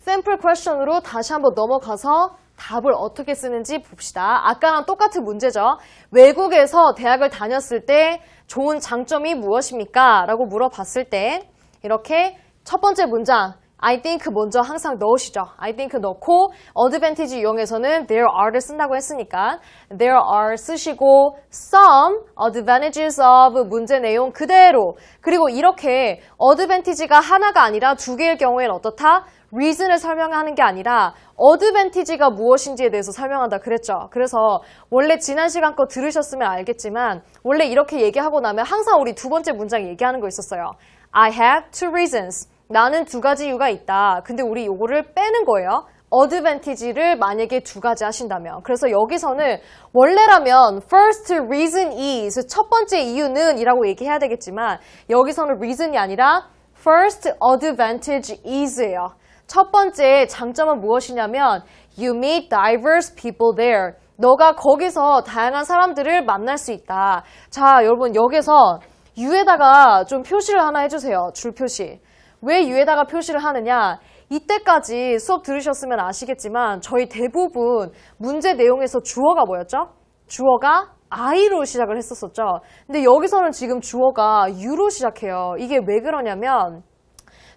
샘플 퀘스천으로 다시 한번 넘어가서 답을 어떻게 쓰는지 봅시다. 아까랑 똑같은 문제죠. 외국에서 대학을 다녔을 때 좋은 장점이 무엇입니까? 라고 물어봤을 때 이렇게 첫 번째 문장 I think 먼저 항상 넣으시죠. I think 넣고 advantage 이용해서는 there are를 쓴다고 했으니까 there are 쓰시고 some advantages of 문제 내용 그대로 그리고 이렇게 advantage가 하나가 아니라 두 개일 경우에는 어떻다? reason을 설명하는 게 아니라 advantage가 무엇인지에 대해서 설명한다 그랬죠. 그래서 원래 지난 시간 거 들으셨으면 알겠지만 원래 이렇게 얘기하고 나면 항상 우리 두 번째 문장 얘기하는 거 있었어요. I have two reasons. 나는 두 가지 이유가 있다. 근데 우리 요거를 빼는 거예요. advantage를 만약에 두 가지 하신다면. 그래서 여기서는 원래라면 first reason is 첫 번째 이유는 이라고 얘기해야 되겠지만 여기서는 reason이 아니라 first advantage is예요. 첫 번째 장점은 무엇이냐면 you meet diverse people there. 너가 거기서 다양한 사람들을 만날 수 있다. 자, 여러분 여기서 U에다가 좀 표시를 하나 해주세요. 줄 표시. 왜 U에다가 표시를 하느냐? 이때까지 수업 들으셨으면 아시겠지만 저희 대부분 문제 내용에서 주어가 뭐였죠? 주어가 I로 시작을 했었었죠. 근데 여기서는 지금 주어가 U로 시작해요. 이게 왜 그러냐면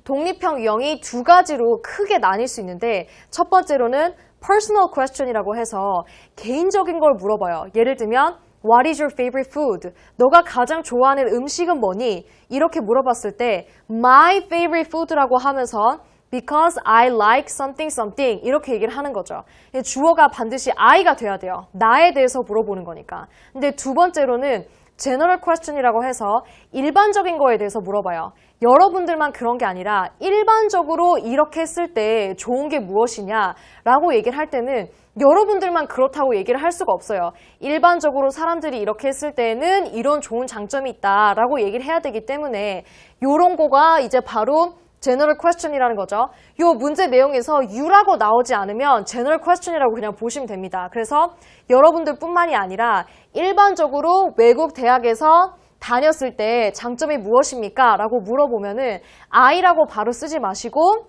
독립형 유형이 두 가지로 크게 나뉠 수 있는데 첫 번째로는 personal question이라고 해서 개인적인 걸 물어봐요. 예를 들면 What is your favorite food? 너가 가장 좋아하는 음식은 뭐니? 이렇게 물어봤을 때 My favorite food라고 하면서 Because I like something something 이렇게 얘기를 하는 거죠. 주어가 반드시 I가 돼야 돼요. 나에 대해서 물어보는 거니까. 근데 두 번째로는 general question이라고 해서 일반적인 거에 대해서 물어봐요. 여러분들만 그런 게 아니라 일반적으로 이렇게 했을 때 좋은 게 무엇이냐라고 얘기를 할 때는 여러분들만 그렇다고 얘기를 할 수가 없어요. 일반적으로 사람들이 이렇게 했을 때는 이런 좋은 장점이 있다라고 얘기를 해야 되기 때문에 이런 거가 이제 바로 general question이라는 거죠. 이 문제 내용에서 U라고 나오지 않으면 general question이라고 그냥 보시면 됩니다. 그래서 여러분들 뿐만이 아니라 일반적으로 외국 대학에서 다녔을 때 장점이 무엇입니까? 라고 물어보면은 I라고 바로 쓰지 마시고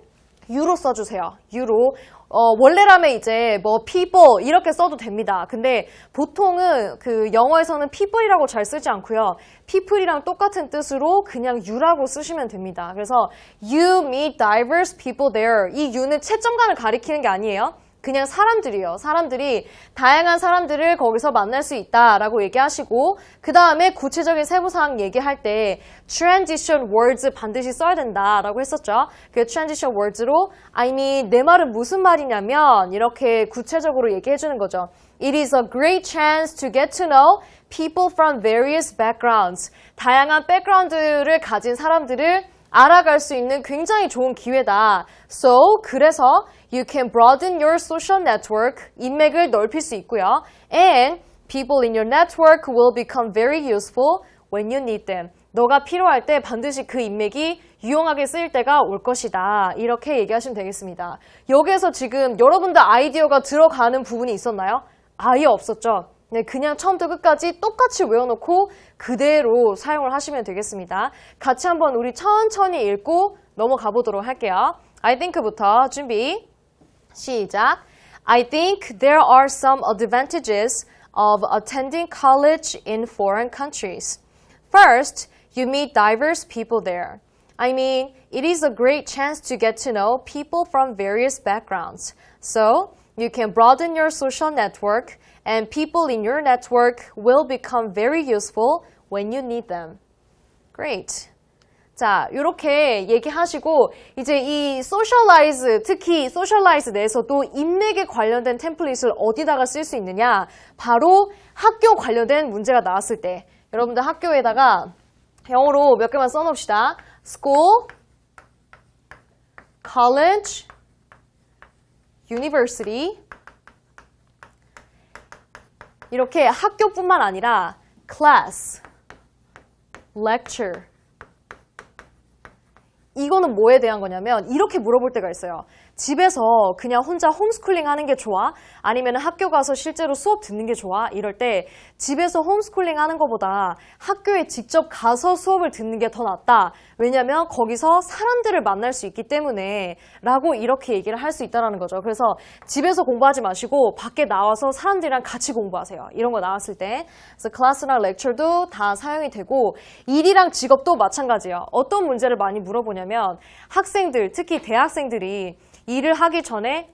U로 써주세요. U로. 원래라면 이제 뭐 people 이렇게 써도 됩니다. 근데 보통은 그 영어에서는 people이라고 잘 쓰지 않고요. people이랑 똑같은 뜻으로 그냥 U라고 쓰시면 됩니다. 그래서 you meet diverse people there. 이 U는 채점관을 가리키는 게 아니에요. 그냥 사람들이에요. 사람들이 다양한 사람들을 거기서 만날 수 있다라고 얘기하시고 그 다음에 구체적인 세부사항 얘기할 때 transition words 반드시 써야 된다라고 했었죠. 그 transition words로 I mean 내 말은 무슨 말이냐면 이렇게 구체적으로 얘기해 주는 거죠. It is a great chance to get to know people from various backgrounds. 다양한 백그라운드를 가진 사람들을 알아갈 수 있는 굉장히 좋은 기회다. So, 그래서 you can broaden your social network. 인맥을 넓힐 수 있고요. And people in your network will become very useful when you need them. 너가 필요할 때 반드시 그 인맥이 유용하게 쓰일 때가 올 것이다. 이렇게 얘기하시면 되겠습니다. 여기에서 지금 여러분들 아이디어가 들어가는 부분이 있었나요? 아예 없었죠. 네, 그냥 처음부터 끝까지 똑같이 외워놓고 그대로 사용을 하시면 되겠습니다. 같이 한번 우리 천천히 읽고 넘어가 보도록 할게요. I think부터 준비, 시작. I think there are some advantages of attending college in foreign countries. First, you meet diverse people there. I mean, it is a great chance to get to know people from various backgrounds. So, you can broaden your social network and people in your network will become very useful when you need them. Great. 자, 이렇게 얘기하시고 이제 이 socialize, 특히 socialize 내에서도 인맥에 관련된 템플릿을 어디다가 쓸 수 있느냐? 바로 학교 관련된 문제가 나왔을 때 여러분들 학교에다가 영어로 몇 개만 써놓읍시다. School, college, university 이렇게 학교뿐만 아니라 class, lecture 이거는 뭐에 대한 거냐면 이렇게 물어볼 때가 있어요. 집에서 그냥 혼자 홈스쿨링 하는 게 좋아? 아니면 학교 가서 실제로 수업 듣는 게 좋아? 이럴 때 집에서 홈스쿨링 하는 것보다 학교에 직접 가서 수업을 듣는 게 더 낫다. 왜냐면 거기서 사람들을 만날 수 있기 때문에 라고 이렇게 얘기를 할 수 있다는 거죠. 그래서 집에서 공부하지 마시고 밖에 나와서 사람들이랑 같이 공부하세요. 이런 거 나왔을 때. 그래서 클래스랑 렉처도 다 사용이 되고 일이랑 직업도 마찬가지예요. 어떤 문제를 많이 물어보냐면 학생들, 특히 대학생들이 일을 하기 전에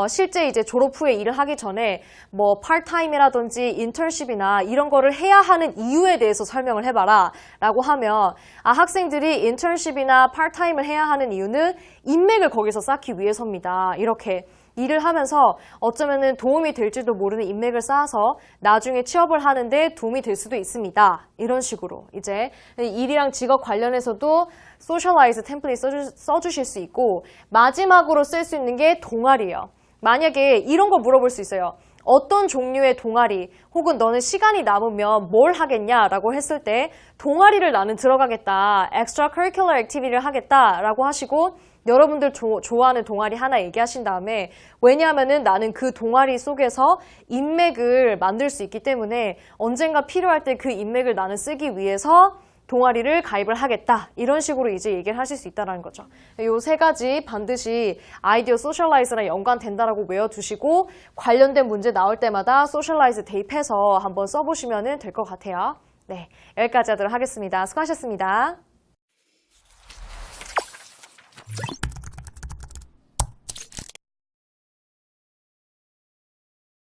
실제 이제 졸업 후에 일을 하기 전에 뭐 파트타임이라든지 인턴십이나 이런 거를 해야 하는 이유에 대해서 설명을 해봐라 라고 하면 학생들이 인턴십이나 파트타임을 해야 하는 이유는 인맥을 거기서 쌓기 위해서입니다. 이렇게 일을 하면서 어쩌면은 도움이 될지도 모르는 인맥을 쌓아서 나중에 취업을 하는데 도움이 될 수도 있습니다. 이런 식으로 이제 일이랑 직업 관련해서도 소셜라이즈 템플릿 써주실 수 있고 마지막으로 쓸 수 있는 게 동아리예요. 만약에 이런 거 물어볼 수 있어요. 어떤 종류의 동아리 혹은 너는 시간이 남으면 뭘 하겠냐라고 했을 때 동아리를 나는 들어가겠다. extracurricular activity를 하겠다라고 하시고 여러분들 좋아하는 동아리 하나 얘기하신 다음에 왜냐하면은 나는 그 동아리 속에서 인맥을 만들 수 있기 때문에 언젠가 필요할 때 그 인맥을 나는 쓰기 위해서 동아리를 가입을 하겠다. 이런 식으로 이제 얘기를 하실 수 있다는 거죠. 요 세 가지 반드시 아이디어 소셜라이즈랑 연관된다라고 외워두시고 관련된 문제 나올 때마다 소셜라이즈 대입해서 한번 써보시면 될 것 같아요. 네, 여기까지 하도록 하겠습니다. 수고하셨습니다.